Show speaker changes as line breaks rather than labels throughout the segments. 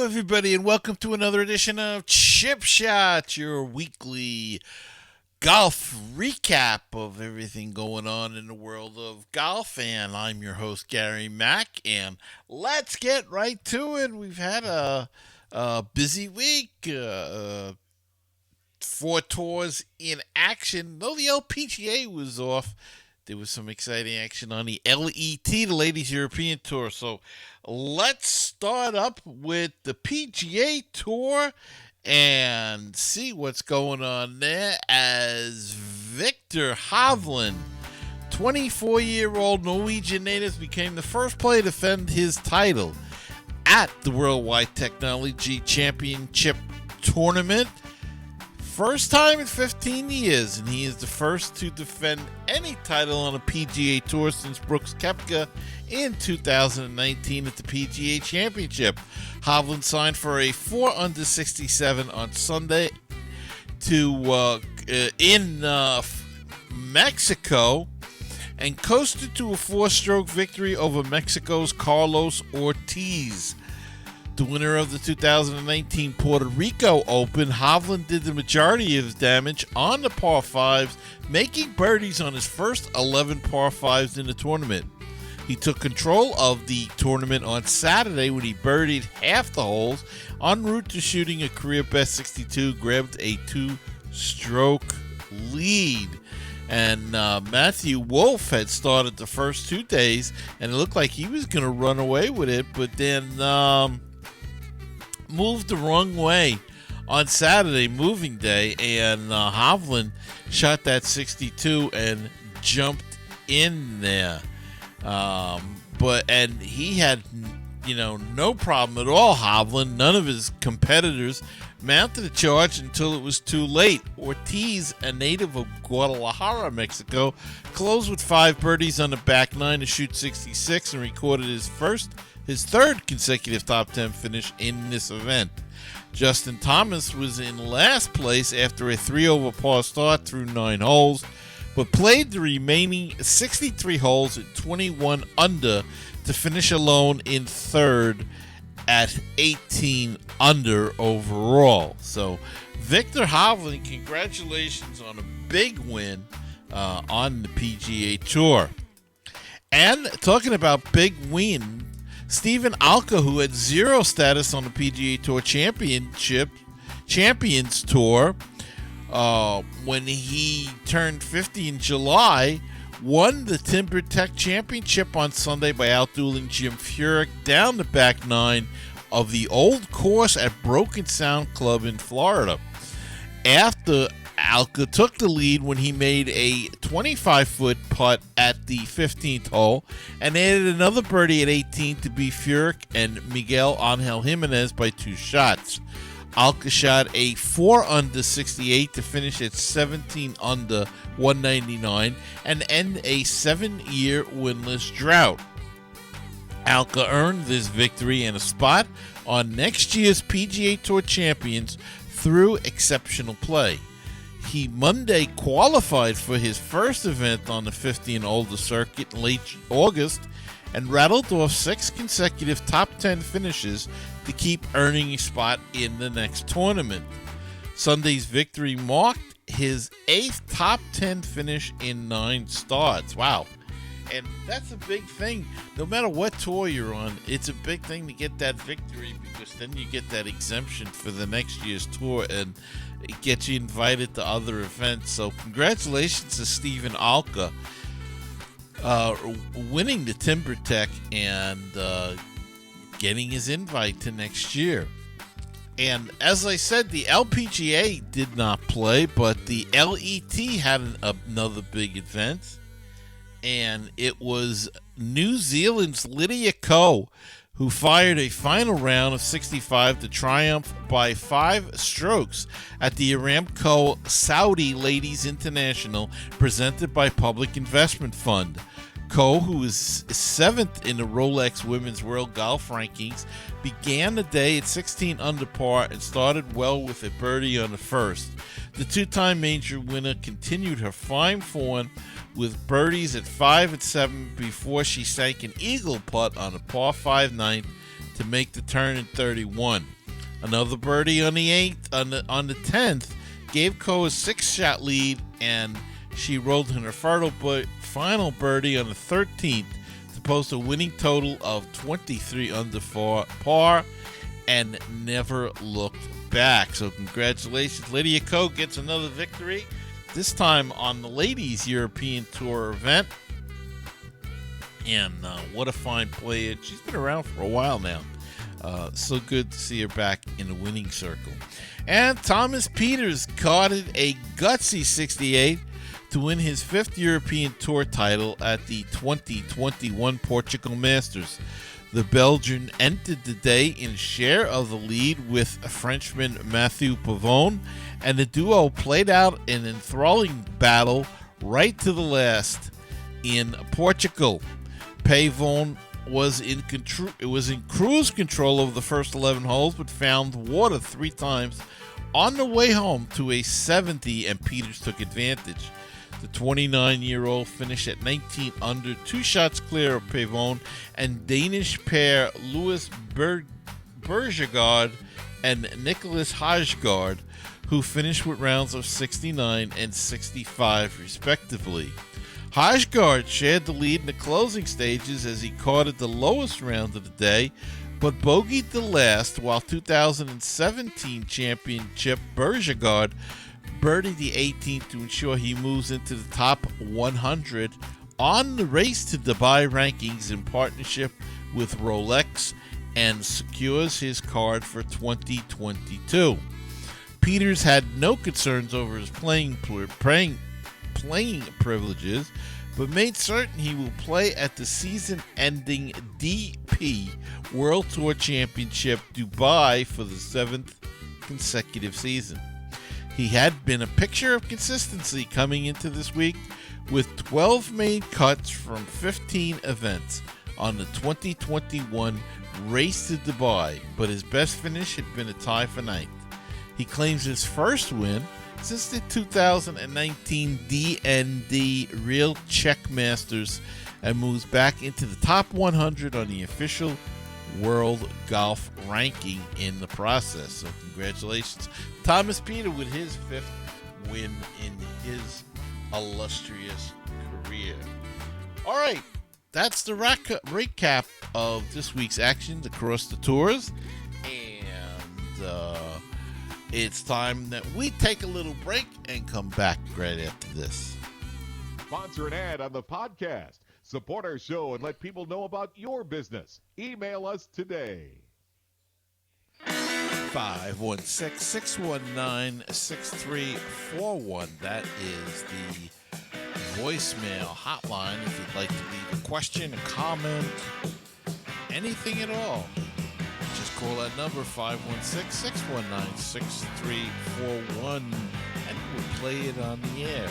everybody, and welcome to another edition of ChipShots, your weekly golf recap of everything going on in the world of golf. And I'm your host, Gary Mack, and let's get right to it. We've had a busy week. Four tours in action. Though the LPGA was off, there was some exciting action on the LET, the Ladies European Tour. So let's start up with the PGA Tour and see what's going on there as Victor Hovland, 24-year-old Norwegian native, became the first player to defend his title at the Worldwide Technology Championship Tournament. First time in 15 years, and he is the first to defend any title on a PGA Tour since Brooks Koepka in 2019 at the PGA Championship. Hovland signed for a 4-under 67 on Sunday in Mexico and coasted to a 4-stroke victory over Mexico's Carlos Ortiz. The winner of the 2019 Puerto Rico Open, Hovland did the majority of his damage on the par 5s, making birdies on his first 11 par 5s in the tournament. He took control of the tournament on Saturday when he birdied half the holes, en route to shooting a career-best 62, grabbed a 2-stroke lead. And Matthew Wolff had started the first 2 days, and it looked like he was going to run away with it, but then moved the wrong way on Saturday, moving day, and Hovland shot that 62 and jumped in there. And he had, no problem at all, Hovland. None of his competitors mounted a charge until it was too late. Ortiz, a native of Guadalajara, Mexico, closed with 5 birdies on the back 9 to shoot 66 and recorded his third consecutive top 10 finish in this event. Justin Thomas was in last place after a 3-over par start through 9 holes, but played the remaining 63 holes at 21 under to finish alone in third at 18 under overall. So Victor Hovland, congratulations on a big win on the PGA Tour. And talking about big win, Stephen Alka, who had 0 status on the PGA Tour Champions Tour, when he turned 50 in July, won the Timber Tech Championship on Sunday by outdueling Jim Furyk down the back 9 of the old course at Broken Sound Club in Florida. After Alka took the lead when he made a 25-foot putt at the 15th hole and added another birdie at 18 to beat Furyk and Miguel Angel Jimenez by 2 shots. Alka shot a 4-under 68 to finish at 17-under 199 and end a 7-year winless drought. Alka earned this victory and a spot on next year's PGA Tour Champions through exceptional play. He Monday qualified for his first event on the 50 and older circuit in late August and rattled off 6 consecutive top 10 finishes to keep earning a spot in the next tournament. Sunday's victory marked his 8th top 10 finish in 9 starts. Wow. And that's a big thing. No matter what tour you're on, it's a big thing to get that victory because then you get that exemption for the next year's tour and it gets you invited to other events. So congratulations to Stephen Alka winning the Timber Tech and getting his invite to next year. And as I said, the LPGA did not play, but the LET had another big event. And it was New Zealand's Lydia Ko, who fired a final round of 65 to triumph by 5 strokes at the Aramco Saudi Ladies International presented by Public Investment Fund. Ko, who is 7th in the Rolex Women's World Golf Rankings, began the day at 16 under par and started well with a birdie on the first. The 2-time major winner continued her fine form with birdies at 5 and 7 before she sank an eagle putt on a par 5 ninth to make the turn in 31. Another birdie on the 8th, on the 10th, gave Ko a 6-shot lead, and she rolled in her final birdie on the 13th to post a winning total of 23 under par and never looked back. So congratulations. Lydia Ko gets another victory, this time on the Ladies European Tour event. And what a fine player. She's been around for a while now. So good to see her back in the winning circle. And Thomas Pieters carded a gutsy 68 to win his 5th European Tour title at the 2021 Portugal Masters. The Belgian entered the day in share of the lead with Frenchman Mathieu Pavon, and the duo played out an enthralling battle right to the last in Portugal. Pavon was in cruise control over the first 11 holes, but found water 3 times on the way home to a 70, and Pieters took advantage. The 29-year-old finished at 19 under, 2 shots clear of Pavon and Danish pair Louis Bergegaard and Nicholas Højgaard, who finished with rounds of 69 and 65 respectively. Højgaard shared the lead in the closing stages as he carded the lowest round of the day, but bogeyed the last, while 2017 champion Chip Bergegaard birdied the 18th to ensure he moves into the top 100 on the Race to Dubai rankings in partnership with Rolex and secures his card for 2022. Pieters had no concerns over his playing privileges, but made certain he will play at the season-ending DP World Tour Championship Dubai for the 7th consecutive season. He had been a picture of consistency coming into this week, with 12 made cuts from 15 events on the 2021 Race to Dubai, but his best finish had been a tie for 9th. He claims his first win since the 2019 DND Real Czech Masters and moves back into the top 100 on the official World Golf Ranking in the process. So congratulations, Thomas Pieters, with his 5th win in his illustrious career. All right, that's the recap of this week's actions across the tours, and it's time that we take a little break and come back right after this.
Sponsor an ad on the podcast. Support our show and let people know about your business. Email us today.
516-619-6341. That is the voicemail hotline if you'd like to leave a question, a comment, anything at all. Just call that number, 516-619-6341, and we'll play it on the air.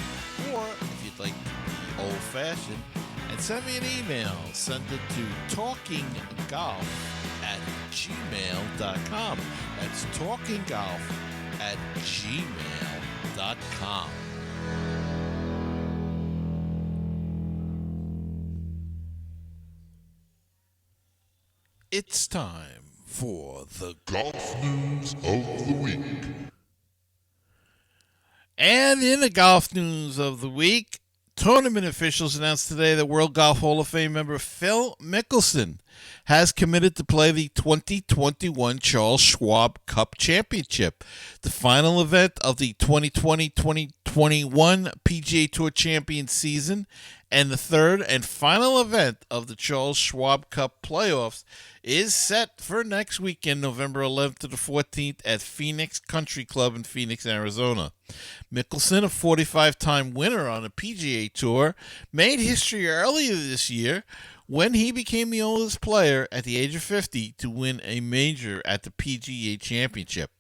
Or if you'd like to be old-fashioned and send me an email, send it to talkinggolf@gmail.com. That's talkinggolf@gmail.com. It's time for the Golf News of the Week. And in the Golf News of the Week, tournament officials announced today that World Golf Hall of Fame member Phil Mickelson has committed to play the 2021 Charles Schwab Cup Championship, the final event of the 2020-2021 PGA Tour Champions season, and the third and final event of the Charles Schwab Cup playoffs is set for next weekend, November 11th to the 14th at Phoenix Country Club in Phoenix, Arizona. Mickelson, a 45-time winner on the PGA Tour, made history earlier this year when he became the oldest player at the age of 50 to win a major at the PGA Championship.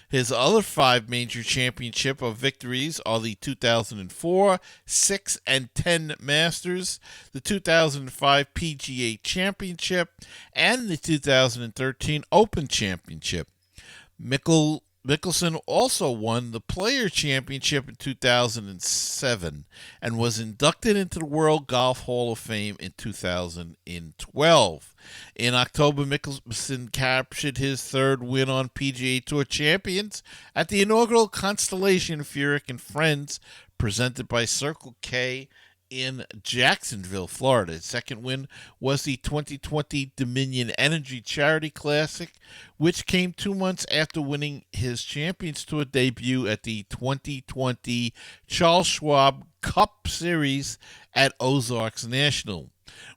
His other 5 major championship victories are the 2004, 6, and 10 Masters, the 2005 PGA Championship, and the 2013 Open Championship. Mickelson Mickelson also won the Player Championship in 2007 and was inducted into the World Golf Hall of Fame in 2012. In October, Mickelson captured his third win on PGA Tour Champions at the inaugural Constellation Furyk and Friends presented by Circle K in Jacksonville, Florida. His second win was the 2020 Dominion Energy Charity Classic, which came 2 months after winning his Champions Tour debut at the 2020 Charles Schwab Cup Series at Ozarks National.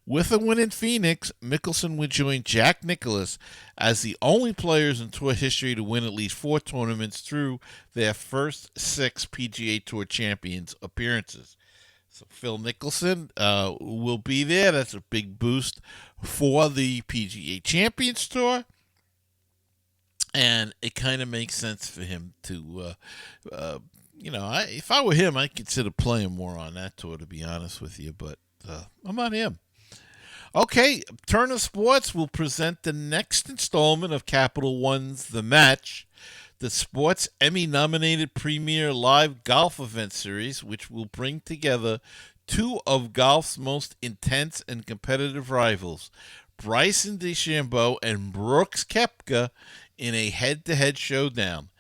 With a win in Phoenix, Mickelson would join Jack Nicklaus as the only players in tour history to win at least 4 tournaments through their first 6 PGA Tour Champions appearances. So Phil Mickelson will be there. That's a big boost for the PGA Champions Tour. And it kind of makes sense for him to, if I were him, I'd consider playing more on that tour, to be honest with you. But I'm not him. Okay, Turner Sports will present the next installment of Capital One's The Match, the sports Emmy-nominated premier live golf event series, which will bring together 2 of golf's most intense and competitive rivals, Bryson DeChambeau and Brooks Koepka, in a head-to-head showdown.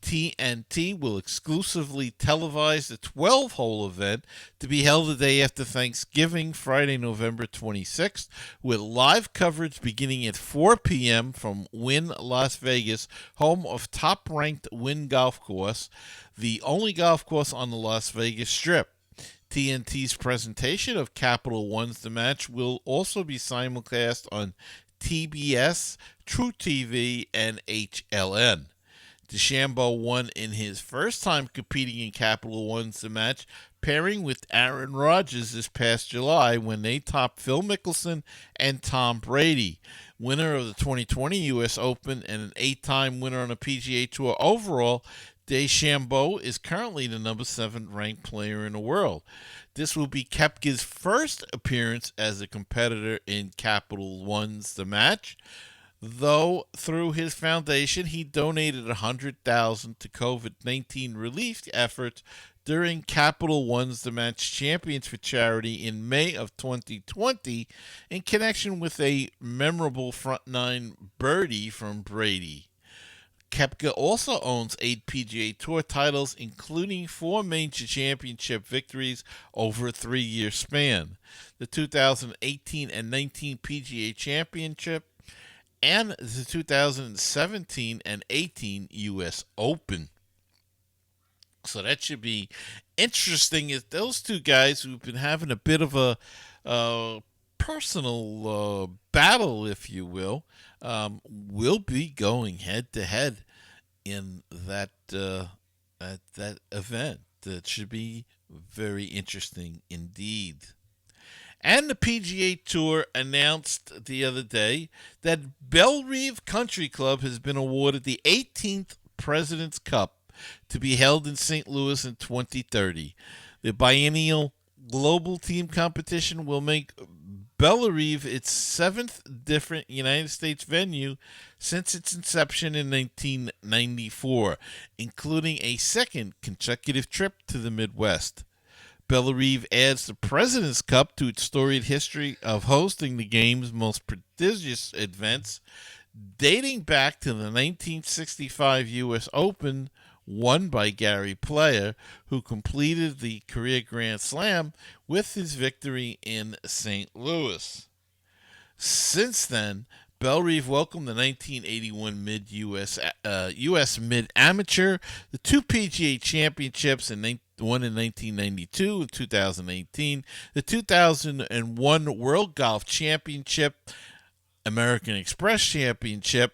TNT will exclusively televise the 12-hole event to be held the day after Thanksgiving, Friday, November 26th, with live coverage beginning at 4 p.m. from Wynn Las Vegas, home of top-ranked Wynn Golf Course, the only golf course on the Las Vegas Strip. TNT's presentation of Capital One's The Match will also be simulcast on TBS, True TV, and HLN. DeChambeau won in his first time competing in Capital One's The Match, pairing with Aaron Rodgers this past July when they topped Phil Mickelson and Tom Brady. Winner of the 2020 U.S. Open and an 8-time winner on the PGA Tour overall, DeChambeau is currently the number 7 ranked player in the world. This will be Koepka's first appearance as a competitor in Capital One's The Match, though through his foundation he donated $100,000 to COVID-19 relief efforts during Capital One's The Match Champions for charity in May of 2020 in connection with a memorable front 9 birdie from Brady. Koepka also owns 8 PGA Tour titles, including 4 major championship victories over a 3-year span. The 2018 and 19 PGA Championship and the 2017 and 18 U.S. Open. So that should be interesting. Is those 2 guys who've been having a bit of a personal battle, if you will be going head to head in that at that event. That should be very interesting indeed. And the PGA Tour announced the other day that Bellerive Country Club has been awarded the 18th President's Cup to be held in St. Louis in 2030. The biennial global team competition will make Bellerive its 7th different United States venue since its inception in 1994, including a 2nd consecutive trip to the Midwest. Bellerive adds the President's Cup to its storied history of hosting the game's most prestigious events, dating back to the 1965 U.S. Open, won by Gary Player, who completed the career Grand Slam with his victory in St. Louis. Since then, Bellerive welcomed the 1981 U.S. Mid-Amateur, the 2 PGA Championships, one in 1992 and 2018, the 2001 World Golf Championship, American Express Championship,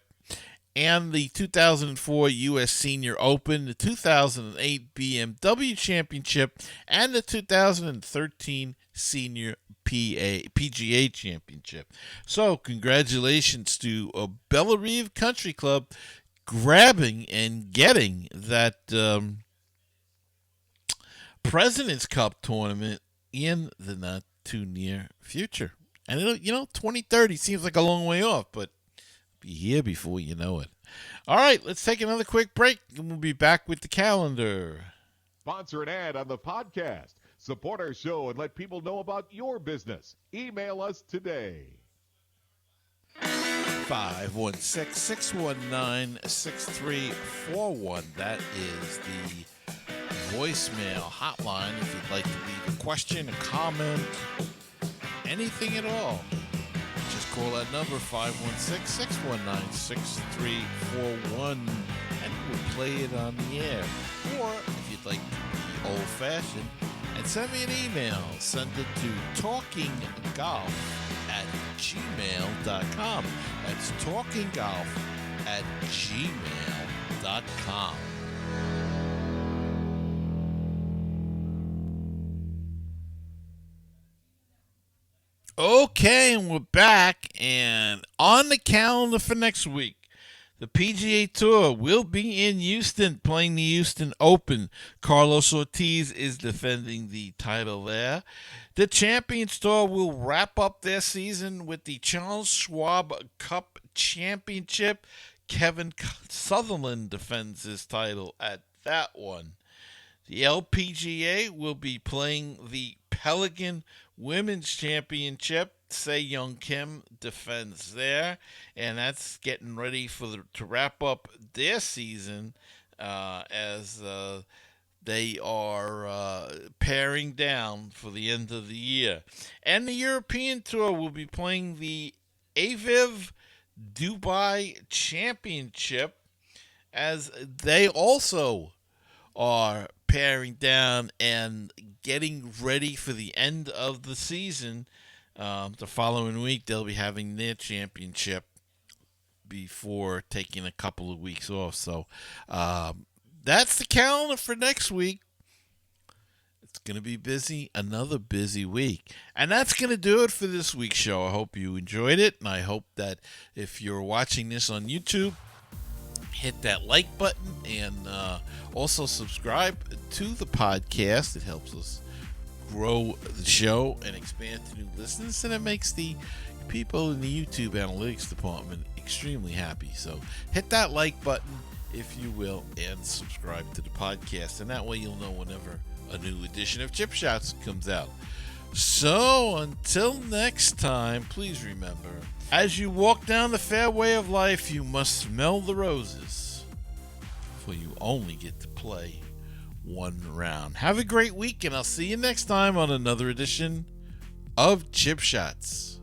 and the 2004 U.S. Senior Open, the 2008 BMW Championship, and the 2013 Senior PGA Championship. So, congratulations to Bellerive Country Club grabbing and getting that President's Cup tournament in the not too near future. And 2030 seems like a long way off, but be here before you know it. All right, let's take another quick break, and we'll be back with the calendar.
Sponsor an ad on the podcast. Support our show and let people know about your business. Email us today.
516-619-6341. That is the voicemail hotline if you'd like to leave a question, a comment, anything at all. Just call that number, 516-619-6341, and we'll play it on the air. Or if you'd like to be old-fashioned and send me an email, send it to talkinggolf@gmail.com. That's talkinggolf@gmail.com. Okay, and we're back, and on the calendar for next week, the PGA Tour will be in Houston playing the Houston Open. Carlos Ortiz is defending the title there. The Champions Tour will wrap up their season with the Charles Schwab Cup Championship. Kevin Sutherland defends his title at that one. The LPGA will be playing the Pelican Women's Championship. Se-Young Kim defends there, and that's getting ready to wrap up their season as they are paring down for the end of the year. And the European Tour will be playing the Aviv Dubai Championship as they also are paring down and getting ready for the end of the season. The following week, they'll be having their championship before taking a couple of weeks off. So that's the calendar for next week. It's going to be busy, another busy week. And that's going to do it for this week's show. I hope you enjoyed it, and I hope that if you're watching this on YouTube, hit that like button and also subscribe to the podcast. It helps us grow the show and expand to new listeners, and it makes the people in the YouTube analytics department extremely happy. So hit that like button, if you will, and subscribe to the podcast, and that way you'll know whenever a new edition of ChipShots comes out. So until next time, please remember, as you walk down the fairway of life, you must smell the roses, for you only get to play one round. Have a great week, and I'll see you next time on another edition of ChipShots.